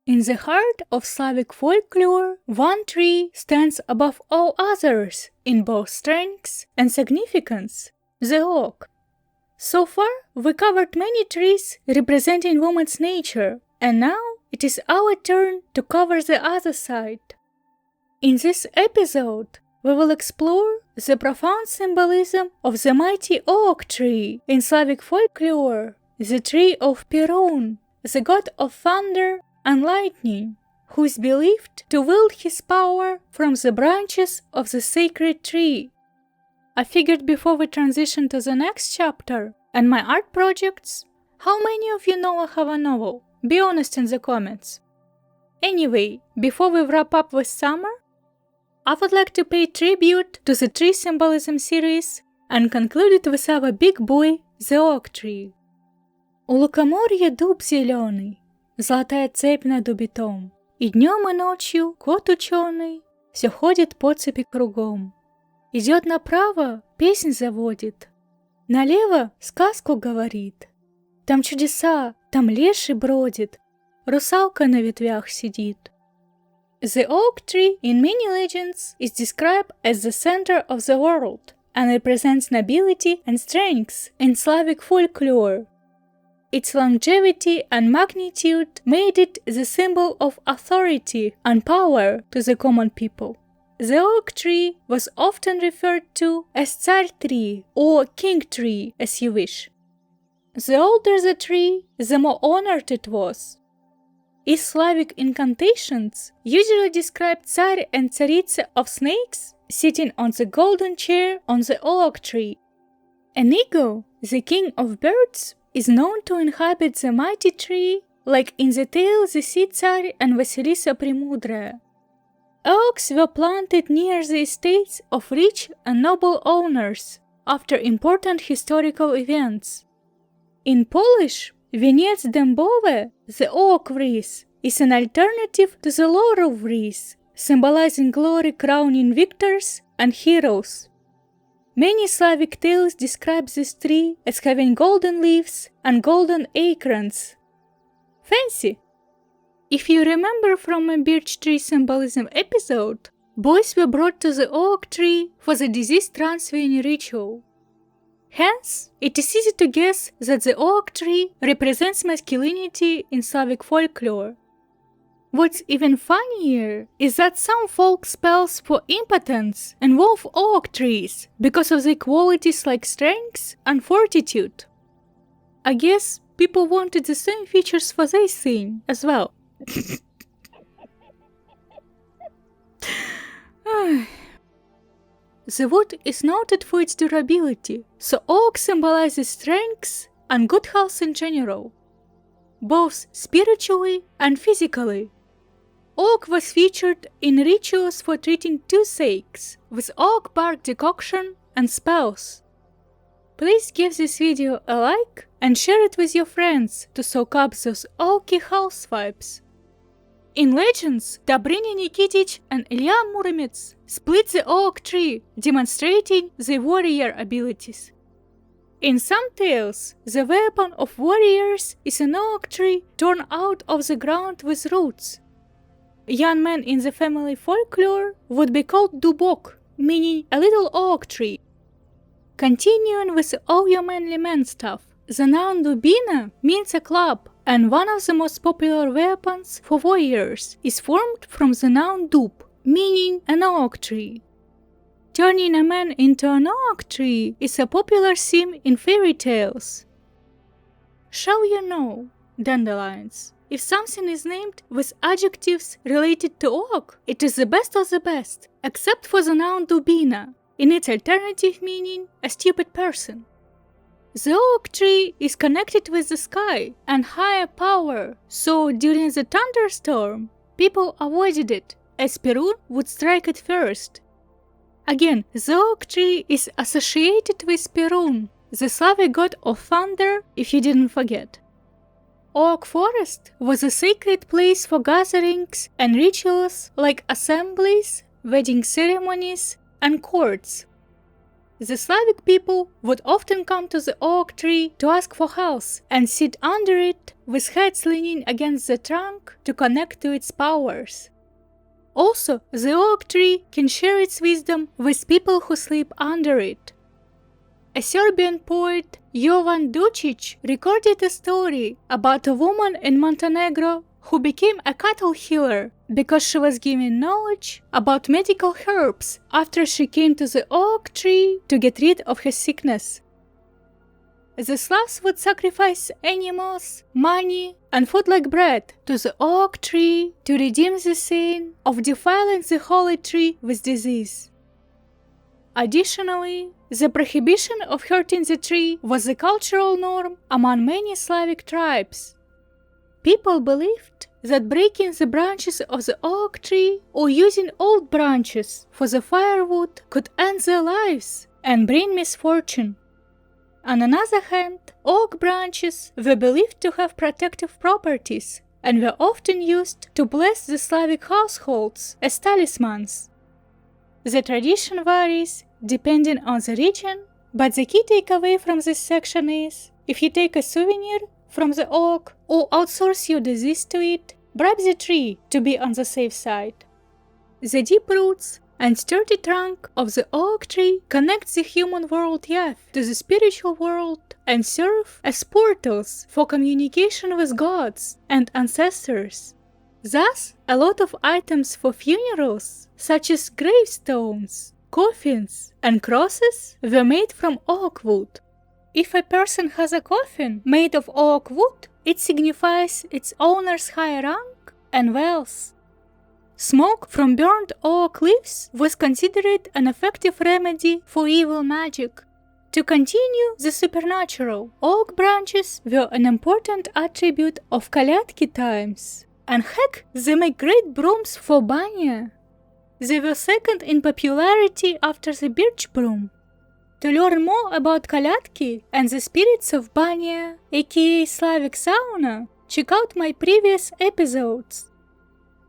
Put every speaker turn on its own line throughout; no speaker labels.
In the heart of Slavic folklore, one tree stands above all others in both strength and significance, the oak. So far, we covered many trees representing woman's nature, and now it is our turn to cover the other side. In this episode, we will explore the profound symbolism of the mighty oak tree in Slavic folklore, the tree of Perun, the god of thunder and lightning, who is believed to wield his power from the branches of the sacred tree. I figured before we transition to the next chapter and my art projects, how many of you know I have a novel? Be honest in the comments. Anyway, before we wrap up with summer, I would like to pay tribute to the tree symbolism series and conclude it with our big boy, the oak tree. У лукоморья дуб зеленый, золотая цепь над убитом, и днем и ночью кот ученый все ходит по цепи кругом. Идет направо, песнь заводит, налево сказку говорит. Там чудеса, там леший бродит, русалка на ветвях сидит. The oak tree in many legends is described as the center of the world and represents nobility and strength in Slavic folklore. Its longevity and magnitude made it the symbol of authority and power to the common people. The oak tree was often referred to as Tsar tree or King tree, as you wish. The older the tree, the more honored it was. Its Slavic incantations usually describe Tsar and Tsaritsa of snakes sitting on the golden chair on the oak tree. An eagle, the king of birds, is known to inhabit the mighty tree, like in the tale The Sea Tsar and Vasilisa Premudraya. Oaks were planted near the estates of rich and noble owners after important historical events. In Polish, Wieniec dębowy, the oak wreath, is an alternative to the laurel wreath, symbolizing glory crowning victors and heroes. Many Slavic tales describe this tree as having golden leaves and golden acorns. Fancy! If you remember from my birch tree symbolism episode, boys were brought to the oak tree for the disease transferring ritual. Hence, it is easy to guess that the oak tree represents masculinity in Slavic folklore. What's even funnier is that some folk spells for impotence involve oak trees because of their qualities like strength and fortitude. I guess people wanted the same features for their thing as well. The wood is noted for its durability, so oak symbolizes strength and good health in general, both spiritually and physically. Oak was featured in rituals for treating toothaches with oak bark decoction and spells. Please give this video a like and share it with your friends to soak up those oaky house vibes. In legends, Dobrynya Nikitich and Ilya Muromets split the oak tree, demonstrating their warrior abilities. In some tales, the weapon of warriors is an oak tree torn out of the ground with roots. Young men in the family folklore would be called dubok, meaning a little oak tree. Continuing with all your manly man stuff, the noun dubina means a club, and one of the most popular weapons for warriors is formed from the noun dub, meaning an oak tree. Turning a man into an oak tree is a popular theme in fairy tales. Shall you know, dandelions, if something is named with adjectives related to oak, it is the best of the best, except for the noun dubina, in its alternative meaning, a stupid person. The oak tree is connected with the sky and higher power, so during the thunderstorm, people avoided it, as Perun would strike it first. Again, the oak tree is associated with Perun, the Slavic god of thunder, if you didn't forget. Oak forest was a sacred place for gatherings and rituals like assemblies, wedding ceremonies, and courts. the Slavic people would often come to the oak tree to ask for health and sit under it with heads leaning against the trunk to connect to its powers. Also, the oak tree can share its wisdom with people who sleep under it. A Serbian poet, Jovan Dučić, recorded a story about a woman in Montenegro who became a cattle healer because she was given knowledge about medical herbs after she came to the oak tree to get rid of her sickness. The Slavs would sacrifice animals, money, and food like bread to the oak tree to redeem the sin of defiling the holy tree with disease. Additionally, the prohibition of hurting the tree was a cultural norm among many Slavic tribes. People believed that breaking the branches of the oak tree or using old branches for the firewood could end their lives and bring misfortune. On the other hand, oak branches were believed to have protective properties and were often used to bless the Slavic households as talismans. The tradition varies depending on the region, but the key takeaway from this section is, if you take a souvenir from the oak or outsource your disease to it, bribe the tree to be on the safe side. The deep roots and sturdy trunk of the oak tree connect the human world to the spiritual world and serve as portals for communication with gods and ancestors. Thus, a lot of items for funerals, such as gravestones, coffins, and crosses, were made from oak wood. If a person has a coffin made of oak wood, it signifies its owner's high rank and wealth. Smoke from burned oak leaves was considered an effective remedy for evil magic. To continue the supernatural, oak branches were an important attribute of Kalyatki times. And heck, they make great brooms for banya. They were second in popularity after the birch broom. To learn more about Kalyatki and the spirits of banya, aka Slavic sauna, check out my previous episodes.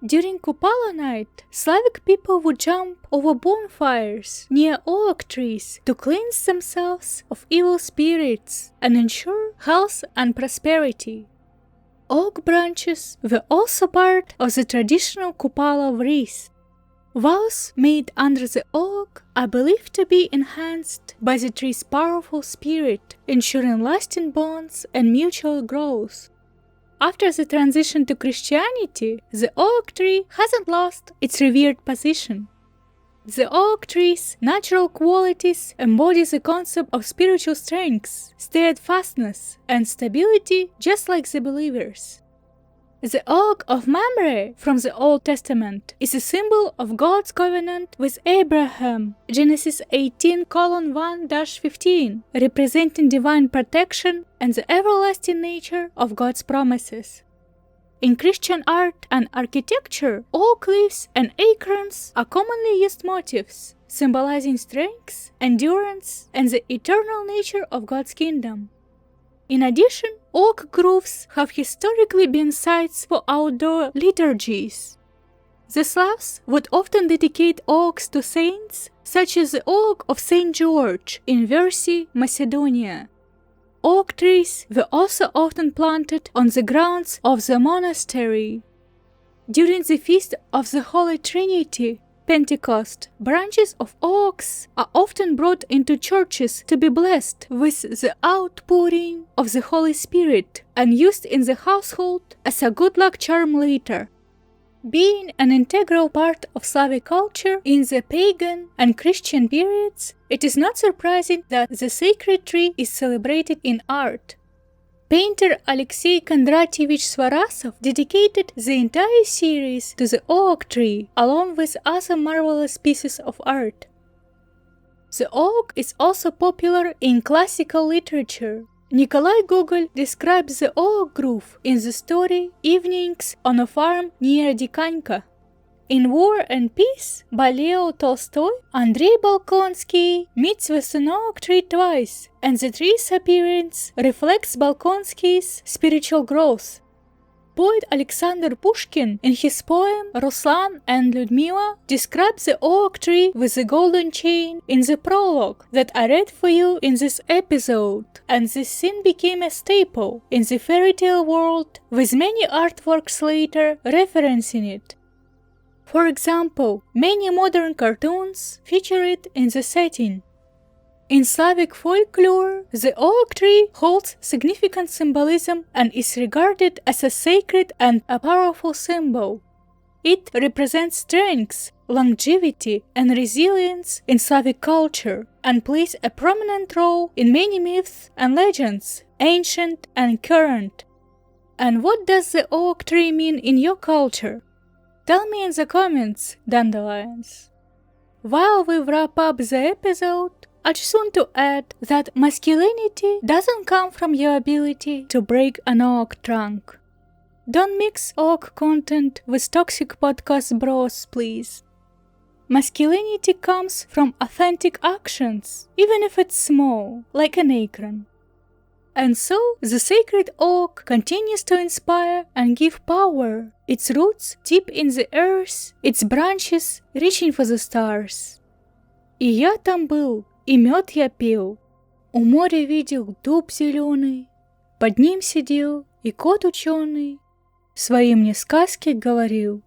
During Kupala Night, Slavic people would jump over bonfires near oak trees to cleanse themselves of evil spirits and ensure health and prosperity. Oak branches were also part of the traditional Kupala wreath. Vows made under the oak are believed to be enhanced by the tree's powerful spirit, ensuring lasting bonds and mutual growth. After the transition to Christianity, the oak tree hasn't lost its revered position. The oak tree's natural qualities embody the concept of spiritual strength, steadfastness, and stability, just like the believers. The oak of Mamre from the Old Testament is a symbol of God's covenant with Abraham, Genesis 18:1-15, representing divine protection and the everlasting nature of God's promises. In Christian art and architecture, oak leaves and acorns are commonly used motifs, symbolizing strength, endurance, and the eternal nature of God's kingdom. In addition, oak groves have historically been sites for outdoor liturgies. The Slavs would often dedicate oaks to saints, such as the Oak of St. George in Versi, Macedonia. Oak trees were also often planted on the grounds of the monastery. During the Feast of the Holy Trinity, Pentecost, branches of oaks are often brought into churches to be blessed with the outpouring of the Holy Spirit and used in the household as a good luck charm later. Being an integral part of Slavic culture in the pagan and Christian periods, it is not surprising that the sacred tree is celebrated in art. Painter Alexei Kondratyevich Svarasov dedicated the entire series to the oak tree, along with other marvelous pieces of art. The oak is also popular in classical literature. Nikolai Gogol describes the oak grove in the story Evenings on a Farm near Dikanka. In War and Peace by Leo Tolstoy, Andrei Bolkonsky meets with an oak tree twice, and the tree's appearance reflects Bolkonsky's spiritual growth. poet Alexander Pushkin, in his poem Ruslan and Lyudmila, describes the oak tree with the golden chain in the prologue that I read for you in this episode, and this scene became a staple in the fairy tale world, with many artworks later referencing it. For example, many modern cartoons feature it in the setting. In Slavic folklore, the oak tree holds significant symbolism and is regarded as a sacred and a powerful symbol. It represents strength, longevity, and resilience in Slavic culture and plays a prominent role in many myths and legends, ancient and current. And what does the oak tree mean in your culture? Tell me in the comments, dandelions. While we wrap up the episode, I just want to add that masculinity doesn't come from your ability to break an oak trunk. Don't mix oak content with toxic podcast bros, please. Masculinity comes from authentic actions, even if it's small, like an acorn. And so, the sacred oak continues to inspire and give power, its roots deep in the earth, its branches reaching for the stars. И я там был, и мед я пил, у моря видел дуб зеленый, под ним сидел и кот ученый, свои мне сказки говорил.